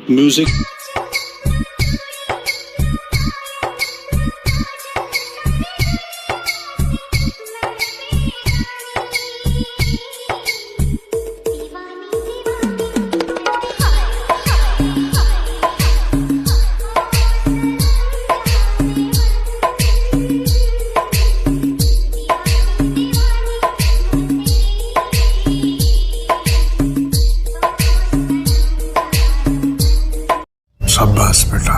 music. शाबाश बेटा,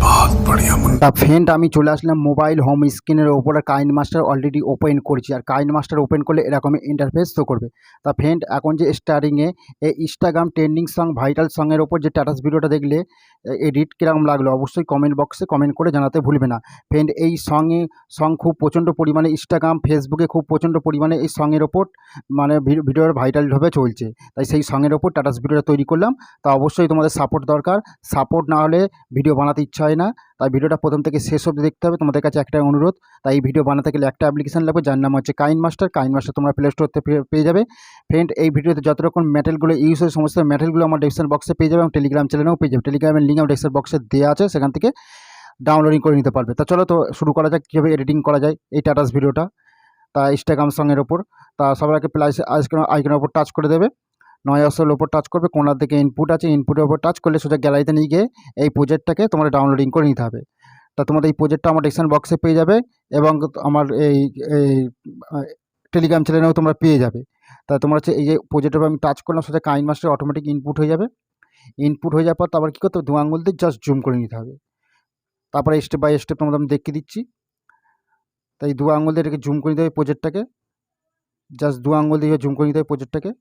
बहुत बढ़िया मुन्ना। তা ফ্রেন্ড আমি চলে আসলাম মোবাইল হোম স্ক্রিনের ওপরে কাইনমাস্টার অলরেডি ওপেন করেছি। আর কাইনমাস্টার ওপেন করলে এরকমই ইন্টারফেস শো করবে। তা ফ্রেন্ড এখন যে স্টার্টিংয়ে এই ইনস্টাগ্রাম ট্রেন্ডিং সং ভাইরাল সঙের ওপর যে স্ট্যাটাস ভিডিওটা দেখলে এডিট কীরকম লাগলো অবশ্যই কমেন্ট বক্সে কমেন্ট করে জানাতে ভুলবে না। ফ্রেন্ড এই সং খুব প্রচণ্ড পরিমাণে ইনস্টাগ্রাম ফেসবুকে খুব প্রচণ্ড পরিমাণে এই সঙের ওপর মানে ভিডিওর ভাইরালভাবে চলছে। তাই সেই সঙের ওপর স্ট্যাটাস ভিডিওটা তৈরি করলাম। তা অবশ্যই তোমাদের সাপোর্ট দরকার, সাপোর্ট না হলে ভিডিও বানাতে ইচ্ছা হয় না। তাই ভিডিওটা প্রথম থেকে শেষ অবধি দেখতে হবে। তোমাদের কাছে একটা অনুরোধ, তাই এই ভিডিও বানাতে গেলে একটা অ্যাপ্লিকেশন লাগবে যার নাম হচ্ছে কাইনমাস্টার। কাইনমাস্টার তোমরা প্লে স্টোর থেকে পেয়ে যাবে। ফ্রেন্ড এই ভিডিওতে যত রকম ম্যাটেরিয়ালগুলো ইউজ হয় সমস্ত ম্যাটেরিয়ালগুলো আমার ডেসক্রিপশন বক্সে পেয়ে যাবে এবং টেলিগ্রাম চ্যানেলেও পেয়ে যাবে। টেলিগ্রামের লিঙ্ক আমার ডেসক্রিপশন বক্সে দেওয়া আছে, সেখান থেকে ডাউনলোডিং করে নিতে পারবে। তা চলো তো শুরু করা যাক কীভাবে এডিটিং করা যায় এই স্ট্যাটাস ভিডিওটা। তা ইনস্টাগ্রাম সঙের ওপর তা সবার আগে প্লাস আইকনের ওপর টাচ করে দেবে, নয় অপশনের ওপর টাচ করবে, কোনার দিকে ইনপুট আছে, ইনপুটের ওপর টাচ করলে সোজা গ্যালারিতে নিয়ে গিয়ে এই প্রজেক্টটাকে তোমরা ডাউনলোডিং করে নিতে হবে। তা তোমাদের এই প্রজেক্টটা আমার ডেসক্রিপশন বক্সে পেয়ে যাবে এবং আমার এই টেলিগ্রাম চ্যানেলেও তোমরা পেয়ে যাবে। তা তোমরা হচ্ছে এই যে প্রজেক্টের উপর আমি টাচ করলাম, সোজা কাইনমাস্টার অটোমেটিক ইনপুট হয়ে যাবে। ইনপুট হয়ে যাওয়ার পর তারপর কী করতে হবে, দু আঙুল দিয়ে জাস্ট জুম করে নিতে হবে। তারপরে স্টেপ বাই স্টেপ তোমাদের আমি দেখিয়ে দিচ্ছি। তাই দু আঙুল দিয়ে এটাকে জুম করে নিতে হবে প্রজেক্টটাকে, জাস্ট দু আঙুল দিয়ে জুম করে নিতে হবে প্রজেক্টটাকে।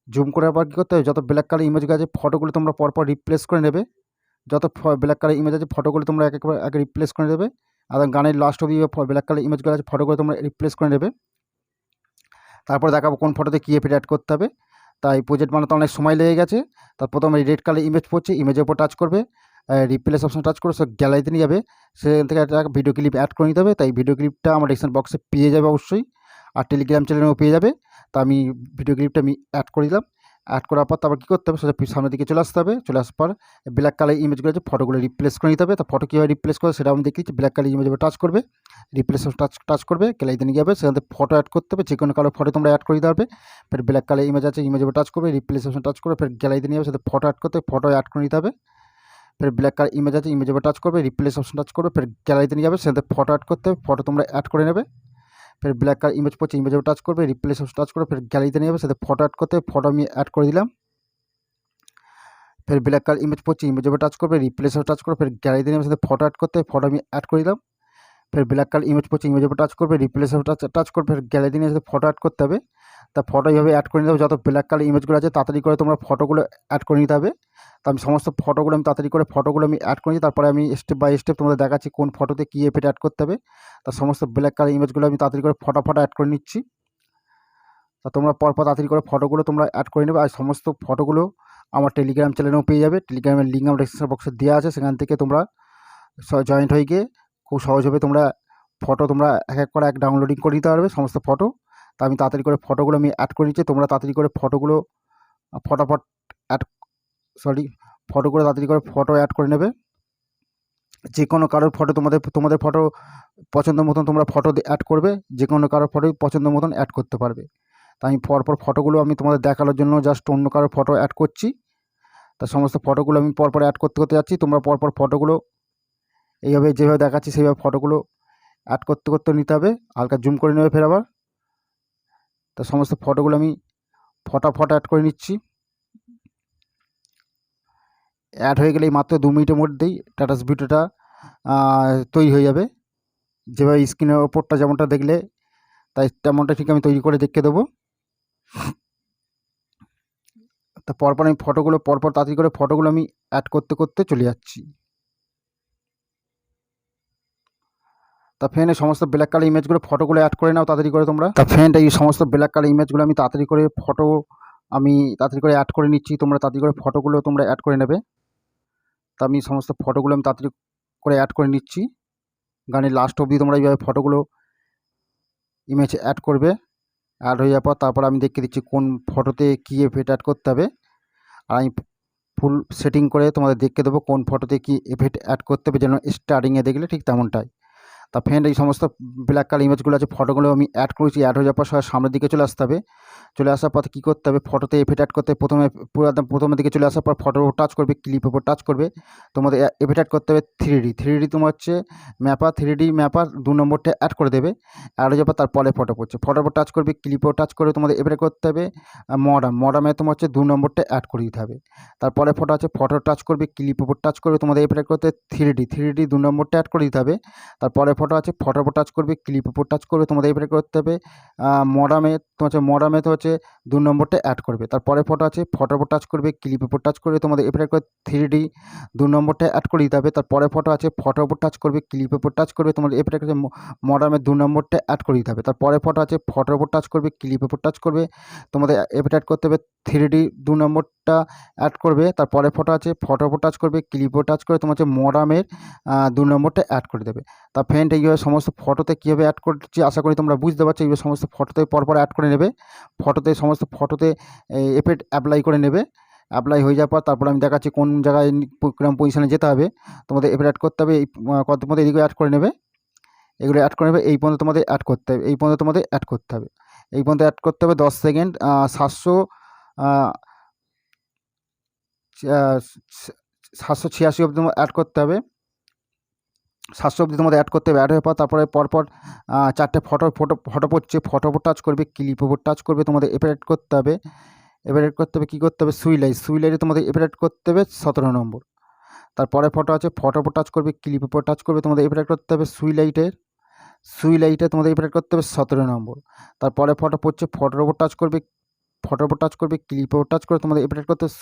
জুম করার পর কী করতে হবে, যত ব্ল্যাক কালার ইমেজ আছে ফটোগুলো তোমরা পরপর রিপ্লেস করে নেবে। যত ব্ল্যাক কালার ইমেজ আছে ফটোগুলো তোমরা এক রিপ্লেস করে নেবে। আর গানের লাস্ট অবধি ব্ল্যাক কালার ইমেজগুলো আছে ফটোগুলো তোমরা রিপ্লেস করে নেবে। তারপর দেখাবো কোন ফটোতে কী এফেক্ট অ্যাড করতে হবে। তাই প্রজেক্ট বানাতে অনেক সময় লেগে গেছে। তার প্রথমে রেড কালার ইমেজ পড়ছে, ইমেজের উপর টাচ করবে, রিপ্লেস অপশন টাচ করে সব গ্যালারিতে নিয়ে যাবে। সেখান থেকে একটা ভিডিও ক্লিপ অ্যাড করে নিতে হবে। তাই ভিডিও ক্লিপটা আমার ডেসক্রিপশন বক্সে পেয়ে যাবে অবশ্যই, আর টেলিগ্রাম চ্যানেলেও পেয়ে যাবে। তা আমি ভিডিও ক্লিপটা আমি অ্যাড করে দিলাম। অ্যাড করার পর তারপর কী করতে হবে, সেটা সামনের দিকে চলে আসতে হবে। চলে আসার পর ব্ল্যাক কালার ইমেজগুলো আছে ফটোগুলো রিপ্লেস করে নিতে হবে। তা ফটো কীভাবে রিপ্লেস করে সেটা আমি দেখিয়েছি। ব্ল্যাক কালার ইমেজের উপর টাচ করবে, রিপ্লেস টাচ করবে, গ্যালারিতে নিয়ে যাবে। সেখান থেকে ফটো অ্যাড করতে হবে, যে কোনো কালার ফটো তোমরা অ্যাড করে দিতে পারবে। ফের ব্ল্যাক কালার ইমেজ আছে, ইমেজের উপর টাচ করবে, রিপ্লেস অপশন টাচ করবে, ফের গ্যালারিতে নিয়ে যাবে। সাথে ফটো অ্যাড করতে হবে, ফটো অ্যাড করে নিতে হবে। ফের ব্ল্যাক কালার ইমেজ আছে, ইমেজের উপর টাচ করবে, রিপ্লেস অপশন টাচ করবে, ফের গ্যালারিতে নিয়ে যাবে। সেখান থেকে ফটো অ্যাড করতে হবে, ফটো তোমরা অ্যাড করে নেবে। ফের ব্ল্যাক কালার ইমেজ পড়ছে, ইমেজের উপর টাচ করবে, রিপ্লেস অপশন টাচ করবে, ফের গ্যালারিতে নিয়ে যাবে। সাথে ফটো অ্যাড করতে হবে, ফটো আমি অ্যাড করে দিলাম। ফের ব্ল্যাক কালার ইমেজ পড়ছে, ইমেজের উপর টাচ করবে, রিপ্লেস টাচ করবে, ফের গ্যালারিতে নিয়ে সাথে ফটো অ্যাড করতে হবে, ফটো আমি অ্যাড করে দিলাম। ফের ব্ল্যাক কালার ইমেজ পড়ছে, ইমেজের উপর টাচ করবে, রিপ্লেস টাচ করবে, ফের গ্যালারিতে নিয়ে সাথে ফটো অ্যাড করতে হবে। তা ফটো এইভাবে অ্যাড করে নিতে হবে। যত ব্ল্যাক কালার ইমেজগুলো আছে তাড়াতাড়ি করে তোমরা ফটোগুলো অ্যাড করে নিতে হবে। তো আমি সমস্ত ফটোগুলো আমি তাড়াতাড়ি করে ফটোগুলো আমি অ্যাড করে নিই। তারপরে আমি স্টেপ বাই স্টেপ তোমাদের দেখাচ্ছি কোন ফটোতে কী এফেক্ট অ্যাড করতে হবে। তা সমস্ত ব্ল্যাক কালার ইমেজগুলো আমি তাড়াতাড়ি করে ফটো অ্যাড করে নিচ্ছি। তা তোমরা পরপর তাড়াতাড়ি করে ফটোগুলো তোমরা অ্যাড করে নেবে। আর সমস্ত ফটোগুলো আমার টেলিগ্রাম চ্যানেলেও পেয়ে যাবে। টেলিগ্রামের লিঙ্ক আমার ডেসক্রিপশন বক্সে দেওয়া আছে, সেখান থেকে তোমরা জয়েন্ট হয়ে গিয়ে খুব সহজভাবে তোমরা ফটো তোমরা এক এক করে ডাউনলোডিং করে নিতে পারবে সমস্ত ফটো। তা আমি তাড়াতাড়ি করে ফটোগুলো আমি অ্যাড করে নিচ্ছি। তোমরা তাড়াতাড়ি করে ফটোগুলো ফটাফট ফটোগুলো তাড়াতাড়ি করে ফটো অ্যাড করে নেবে। যে কোনো কারোর ফটো তোমাদের ফটো পছন্দ মতন তোমরা ফটো অ্যাড করবে, যে কোনো কারোর ফটোই পছন্দ মতন অ্যাড করতে পারবে। তা আমি পরপর ফটোগুলো আমি তোমাদের দেখানোর জন্য জাস্ট অন্য কারোর ফটো অ্যাড করছি। তা সমস্ত ফটোগুলো আমি পরপর অ্যাড করতে যাচ্ছি। তোমরা পরপর ফটোগুলো এইভাবে যেভাবে দেখাচ্ছি সেইভাবে ফটোগুলো অ্যাড করতে নিতে হবে। হালকা জুম করে নেবে ফের আবার। তা সমস্ত ফটোগুলো আমি ফটাফট অ্যাড করে নিচ্ছি। অ্যাড হয়ে গেলেই মাত্র 2 মিনিটের মধ্যেই স্ট্যাটাস ভিডিওটা তৈরি হয়ে যাবে। যেভাবে স্ক্রিনের ওপরটা যেমনটা দেখলে তাই তেমনটা ঠিক আমি তৈরি করে দেখিয়ে দেবো। তা পরপর আমি ফটোগুলো পরপর তাড়াতাড়ি করে ফটোগুলো আমি অ্যাড করতে চলে যাচ্ছি। তা ফ্রেন্ড এই সমস্ত ব্ল্যাক কালার ইমেজগুলো ফটোগুলো অ্যাড করে নাও তাড়াতাড়ি করে তোমরা। তা ফ্রেন্ড এই সমস্ত ব্ল্যাক কালার ইমেজগুলো আমি তাড়াতাড়ি করে তাড়াতাড়ি করে অ্যাড করে নিচ্ছি। তোমরা তাড়াতাড়ি করে ফটোগুলো তোমরা অ্যাড করে নেবে। তা আমি সমস্ত ফটোগুলো আমি তাড়াতাড়ি করে অ্যাড করে নিচ্ছি। গানের লাস্ট অবধি তোমরা এইভাবে ফটোগুলো ইমেজ অ্যাড করবে। অ্যাড হয়ে যাওয়ার পর তারপর আমি দেখিয়ে দিচ্ছি কোন ফটোতে কী এফেক্ট অ্যাড করতে হবে। আর আমি ফুল সেটিং করে তোমাদের দেখিয়ে দেবো কোন ফটোতে কী এফেক্ট অ্যাড করতে হবে, যেন স্টার্টিংয়ে দেখলে ঠিক তেমনটাই। তা ফ্রেন্ড, এই সমস্ত ব্ল্যাক কালার ইমেজগুলো আছে, ফটোগুলো আমি অ্যাড করেছি। অ্যাড হয়ে যাওয়ার পর সামনের দিকে চলে আসতে হবে। চলে আসার পর কী করতে হবে, ফটোতে এফেক্ট অ্যাড করতে প্রথমে পুরো একদম প্রথমের দিকে চলে আসার পর ফটোর উপর টাচ করবে, ক্লিপের উপর টাচ করবে। তোমাদের এফেক্ট অ্যাড করতে হবে 3D তোমার হচ্ছে ম্যাপার, 3D ম্যাপার 2 নম্বরটা অ্যাড করে দেবে। অ্যাড হয়ে যাওয়ার পর তারপরে ফটো পড়ছে, ফটোর উপর টাচ করবে, ক্লিপেও টাচ করে তোমাদের এফেক্ট করতে হবে মডার্মে তোমার হচ্ছে 2 নম্বরটা অ্যাড করে দিতে হবে। তারপরে ফটো আছে, ফটো টাচ করবে, ক্লিপের উপর টাচ করবে, তোমাদের এফেক্ট করতে 3D 2 নম্বরটা অ্যাড করে দিতে হবে। তারপরে ফটো আছে, ফটোর উপর টাচ করবে, ক্লিপের উপর টাচ করবে, তোমাদের এফেক্ট করতে হবে মডার্মে তো হচ্ছে 2 নম্বরটা অ্যাড করবে। তারপরে ফটো আছে, ফটোর উপর টাচ করবে, ক্লিপের উপর টাচ করবে, তোমাদের এফেক্ট করে 3D 2 নম্বরটা অ্যাড করে দিতে হবে। তারপরে ফটো আছে, ফটোর উপর টাচ করবে, ক্লিপের উপর টাচ করবে, তোমাদের এফেক্ট করে মডার্মে 2 নম্বরটা অ্যাড করে দিতে হবে। তারপরে ফটো আছে, ফটোর উপর টাচ করবে, ক্লিপের উপর টাচ করবে, তোমাদের এফেক্ট অ্যাড করতে হবে 3D 2 নম্বরটা অ্যাড করবে। তারপরে ফটো আছে, ফটোর উপর টাচ করবে, ক্লিপের উপর টাচ করে তোমার হচ্ছে মডার্মের 2 নম্বরটা অ্যাড করে দেবে। তা ফ্রেন্ড, এইভাবে সমস্ত ফটোতে কীভাবে অ্যাড করছি আশা করি তোমরা বুঝতে পারছো। এইভাবে সমস্ত ফটোতে পরপর অ্যাড করে নেবে, সমস্ত ফটোতে এফেক্ট অ্যাপ্লাই করে নেবে। অ্যাপ্লাই হয়ে যাওয়ার পর তারপর আমি দেখাচ্ছি কোন জায়গায় কিরকম পজিশনে যেতে হবে। তোমাদের এফেক্ট অ্যাড করতে হবে, এই কত মধ্যে এদিকে অ্যাড করে নেবে, এগুলো অ্যাড করে নেবে। এই পর্যন্ত তোমাদের অ্যাড করতে হবে, এই পর্যন্ত তোমাদের অ্যাড করতে হবে, এই পর্যন্ত অ্যাড করতে হবে 10 সেকেন্ড। 786 অবধি তোমার অ্যাড করতে হবে, 700 অবধি তোমাদের অ্যাড করতে হবে। অ্যাড হওয়ার পর তারপরে পরপর 4টে ফটো পড়ছে, ফটোর উপর টাচ করবে, ক্লিপের উপর টাচ করবে, তোমাদের এফেক্ট করতে হবে। এফেক্ট করতে হবে, কী করতে হবে, সুইলাইটে তোমাদের এফেক্ট করতে হবে 17 নম্বর। তারপরে ফটো আছে, ফটোর উপর টাচ করবে, ক্লিপের উপর টাচ করবে, তোমাদের এফেক্ট করতে হবে সুইলাইটে তোমাদের এফেক্ট করতে হবে 17 নম্বর। তারপরে ফটো পড়ছে, ফটোর উপর টাচ করবে, ক্লিপের উপর টাচ করে তোমাদের এফেক্ট করতে হবে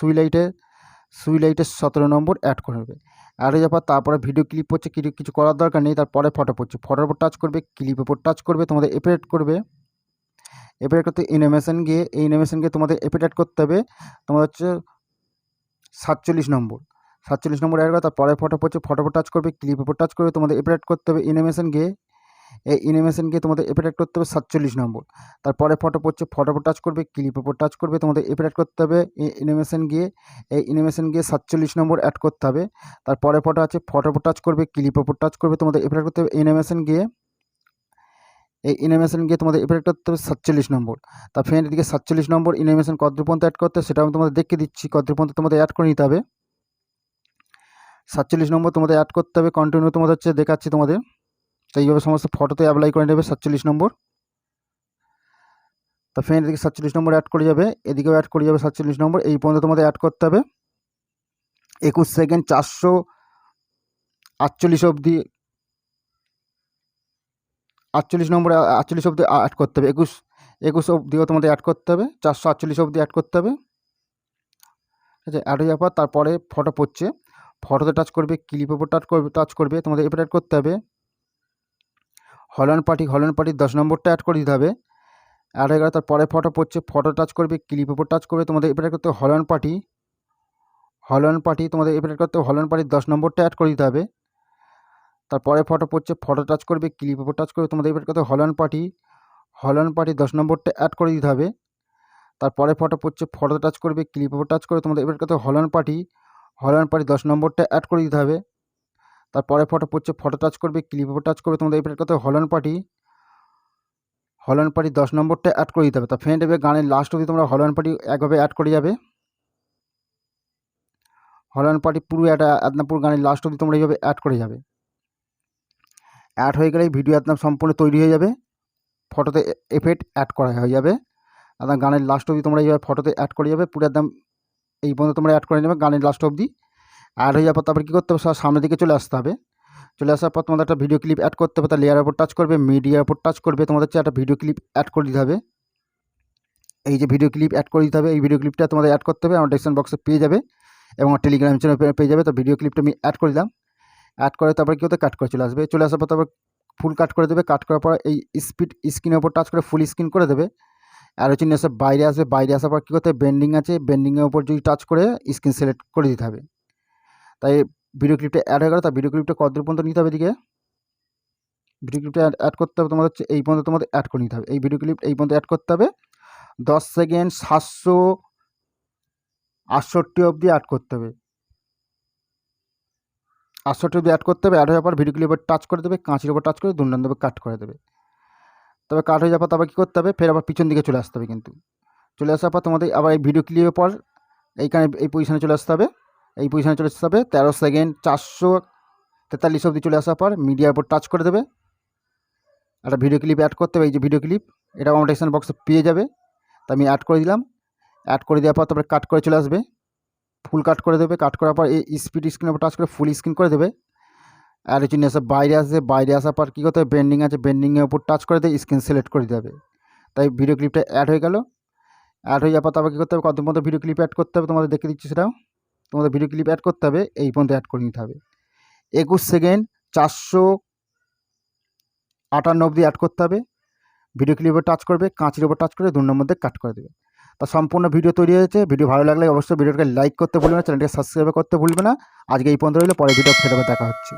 সুইলাইটে 17 নম্বর অ্যাড করবে। অ্যাড হয়ে যাওয়ার পর তারপরে ভিডিও ক্লিপ পড়ছে, কিছু করার দরকার নেই। তারপরে ফটো পড়ছে, ফটোর উপর টাচ করবে, ক্লিপের উপর টাচ করবে, তোমাদের এফেক্ট করবে। এফেক্ট করতে অ্যানিমেশন গিয়ে তোমাদের এফেক্ট করতে হবে তোমাদের হচ্ছে 47 নম্বর অ্যাড করে। তারপরে ফটো পড়ছে, ফটোর উপর টাচ করবে, ক্লিপের উপর টাচ করবে, তোমাদের এফেক্ট করতে হবে অ্যানিমেশন গিয়ে তোমাদের এফেক্ট করতে হবে 47 নম্বর। তারপরে ফটো পড়ছে, ফটোর উপর টাচ করবে, ক্লিপের উপর টাচ করবে, তোমাদের এফেক্ট করতে হবে অ্যানিমেশন গিয়ে 47 নম্বর অ্যাড করতে হবে। তারপরে ফটো আছে, ফটোর উপর টাচ করবে, ক্লিপের উপর টাচ করবে, তোমাদের এফেক্ট করতে হবে অ্যানিমেশন গিয়ে তোমাদের এফেক্ট করতে হবে 47 নম্বর। তার ফ্রেন্ড, এদিকে 47 নম্বর অ্যানিমেশন কতদূর পর্যন্ত অ্যাড করতে সেটা আমি তোমাদের দেখিয়ে দিচ্ছি, কতদূর পর্যন্ত তোমাদের অ্যাড করে নিতে হবে। 47 নম্বর তোমাদের অ্যাড করতে হবে, কন্টিনিউ তোমাদের হচ্ছে দেখাচ্ছি তোমাদের। তো এইভাবে সমস্ত ফটোতে অ্যাপ্লাই করে নেবে 47 নম্বর। তা ফ্রেন্ড, এদিকে 47 নম্বর অ্যাড করে যাবে, এদিকেও অ্যাড করে যাবে 47 নম্বর। এই পর্যন্ত তোমাদের অ্যাড করতে হবে 21 সেকেন্ড 448 অবধি, 48 নম্বর 48 অবধি অ্যাড করতে হবে। 21 অবধিও তোমাদের অ্যাড করতে হবে, 448 অবধি অ্যাড করতে হবে। ঠিক আছে, অ্যাড হয়ে যাওয়ার পর তারপরে ফটো পড়ছে, ফটোতে টাচ করবে, ক্লিপের উপর টাচ করবে, তোমাদের এফেক্ট অ্যাড করতে হবে হলন পার্টি 10 নম্বরটা অ্যাড করে দিতে হবে। অ্যাড হয়ে গেল। তারপরে ফটো পড়ছে, ফটো টাচ করবে, ক্লিপের উপর টাচ করবে, তোমাদের এফেক্ট করতে হলন পার্টি তোমাদের এফেক্ট করতে হলন পার্টি 10 নম্বরটা অ্যাড করে দিতে হবে। তারপরে ফটো পড়ছে, ফটো টাচ করবে, ক্লিপের উপর টাচ করবে, তোমাদের এফেক্ট করতে হলন পার্টি 10 নম্বরটা অ্যাড করে দিতে হবে। তারপরে ফটো পড়ছে, ফটো টাচ করবে, ক্লিপের উপর টাচ করে, তোমাদের এফেক্ট করতে হলন পার্টি 10 নম্বরটা অ্যাড করে দিতে হবে। তারপরে ফটো পড়ছে, ফটো টাচ করবে, ক্লিপের উপর টাচ করবে, তোমাদের এফেক্ট করতে হলন পার্টি 10 নম্বরটা অ্যাড করে দিতে হবে। তা ফ্রেন্ড, এবার গানের লাস্ট অবধি তোমরা হলন পার্টি একভাবে অ্যাড করে যাবে, হলন পার্টি পুরো পুরো গানের লাস্ট অবধি তোমরা এইভাবে অ্যাড করে যাবে। অ্যাড হয়ে গেলেই ভিডিও একদম সম্পূর্ণ তৈরি হয়ে যাবে, ফটোতে এফেক্ট অ্যাড করা হয়ে যাবে। একদম গানের লাস্ট অবধি তোমরা এইভাবে ফটোতে অ্যাড করে যাবে, পুরো একদম এই পর্যন্ত তোমরা অ্যাড করে নেবে গানের লাস্ট অবধি। অ্যাড হয়ে যাওয়ার পর তারপর কী করতে হবে, সামনের দিকে চলে আসতে হবে। চলে আসার পর তোমাদের একটা ভিডিও ক্লিপ অ্যাড করতে হবে, তার লেয়ারের উপর টাচ করবে, মিডিয়ার উপর টাচ করবে, তোমাদের হচ্ছে একটা ভিডিও ক্লিপ অ্যাড করে দিতে হবে। এই যে ভিডিও ক্লিপ অ্যাড করে দিতে হবে, এই ভিডিও ক্লিপটা তোমাদের অ্যাড করতে হবে, আমার ডেসক্রিপশন বক্সে পেয়ে যাবে এবং টেলিগ্রাম চ্যানেল পেয়ে যাবে। তো ভিডিও ক্লিপটা আমি অ্যাড করে দিলাম, অ্যাড করে তারপরে কী হতে কাট করে চলে আসবে। চলে আসার পর তারপর ফুল কাট করে দেবে, কাট করার পর এই স্ক্রিনের উপর টাচ করে ফুল স্ক্রিন করে দেবে। আর হচ্ছে নিয়ে বাইরে আসবে, বাইরে আসার পর কী করতে হবে, বেন্ডিং আছে, বেন্ডিংয়ের উপর যদি টাচ করে স্ক্রিন সিলেক্ট করে দিতে হবে। তাই ভিডিও ক্লিপটা অ্যাড হয়ে গেল। তার ভিডিও ক্লিপটা কতদূর পর্যন্ত নিতে হবে, এদিকে ভিডিও ক্লিপটা অ্যাড করতে হবে তোমাদের হচ্ছে এই পর্যন্ত তোমাদের অ্যাড করে নিতে হবে। এই ভিডিও ক্লিপ এই পর্যন্ত অ্যাড করতে হবে 10 সেকেন্ড 68 অবধি অ্যাড করতে হবে। 68 অবধি অ্যাড করতে হবে। অ্যাড হয়ে যাওয়ার পর ভিডিও ক্লিপের টাচ করে দেবে, কাঁচির উপর টাচ করে দুর্দান্তভাবে কাট করে দেবে। তবে কাট হয়ে যাওয়ার পর তারপর কী করতে হবে, ফের আবার পিছন দিকে চলে আসতে হবে। কিন্তু চলে আসার পর তোমাদের আবার এই ভিডিও ক্লিপের পর এইখানে এই পজিশানে চলে আসতে হবে। এই পজিশানে চলে আসতে হবে 13 সেকেন্ড 443 অবধি চলে আসার পর মিডিয়ার উপর টাচ করে দেবে। একটা ভিডিও ক্লিপ অ্যাড করতে হবে। এই যে ভিডিও ক্লিপ, এটা আমার ডেসক্রিপশন বক্সে পেয়ে যাবে। তো আমি অ্যাড করে দিলাম। অ্যাড করে দেওয়ার পর তারপরে কাট করে চলে আসবে, ফুল কাট করে দেবে। কাট করার পর এই স্পিড স্ক্রিনের উপর টাচ করে ফুল স্ক্রিন করে দেবে। আর হচ্ছে নিয়ে আসে বাইরে আসবে। বাইরে আসার পর কী করতে হবে, বেন্ডিং আছে, বেন্ডিংয়ের উপর টাচ করে দিয়ে স্ক্রিন সিলেক্ট করে দিতে হবে। তাই ভিডিও ক্লিপটা অ্যাড হয়ে গেল। অ্যাড হয়ে যাওয়ার পর তারপর কী করতে হবে, কত মতো ভিডিও ক্লিপ অ্যাড করতে হবে তোমাদের দেখে দিচ্ছি সেটাও। তোমাদের ভিডিও ক্লিপ অ্যাড করতে হবে, এই পর্যন্ত অ্যাড করে নিতে হবে। 21 সেকেন্ড 458 অবধি অ্যাড করতে হবে। ভিডিও ক্লিপে টাচ করবে, কাঁচির উপর টাচ করে 2 নম্বর মধ্যে কাট করে দেবে। তা সম্পূর্ণ ভিডিও তৈরি হয়েছে। ভিডিও ভালো লাগলে অবশ্যই ভিডিওটাকে লাইক করতে ভুলবে না, চ্যানেলটাকে সাবস্ক্রাইব করতে ভুলবে না। আজকে এই পর্যন্ত রইল, পরের ভিডিও ফেরত দেখা হচ্ছে।